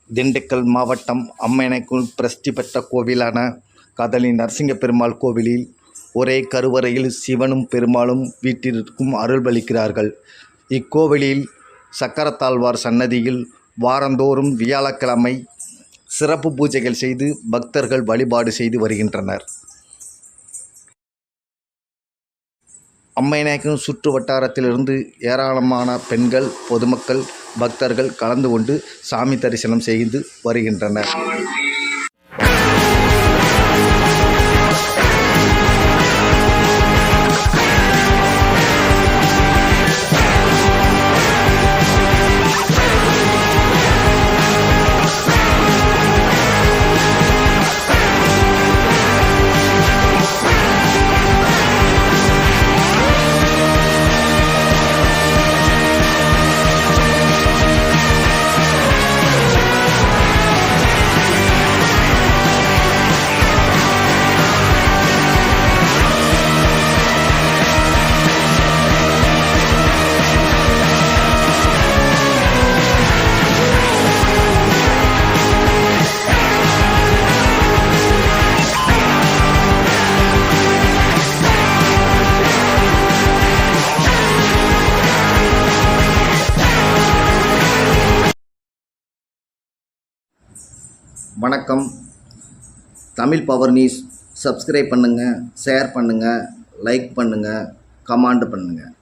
திண்டுக்கல் மாவட்டம் அம்மையனைக்குள் பிரசித்தி பெற்ற கோவிலான கதலி நரசிங்க பெருமாள் கோவிலில் ஒரே கருவறையில் சிவனும் பெருமாளும் வீற்றிருக்கும் அருள்பளிக்கிறார்கள். இக்கோவிலில் சக்கரத்தாழ்வார் சன்னதியில் வாரந்தோறும் வியாழக்கிழமை சிறப்பு பூஜைகள் செய்து பக்தர்கள் வழிபாடு செய்து வருகின்றனர். அம்மையநாயக்கன் சுற்று வட்டாரத்திலிருந்து ஏராளமான பெண்கள், பொதுமக்கள், பக்தர்கள் கலந்து கொண்டு சாமி தரிசனம் செய்து வருகின்றனர். வணக்கம். தமிழ் பவர் நியூஸ் சப்ஸ்கிரைப் பண்ணுங்கள், ஷேர் பண்ணுங்கள், லைக் பண்ணுங்கள், கமெண்ட் பண்ணுங்கள்.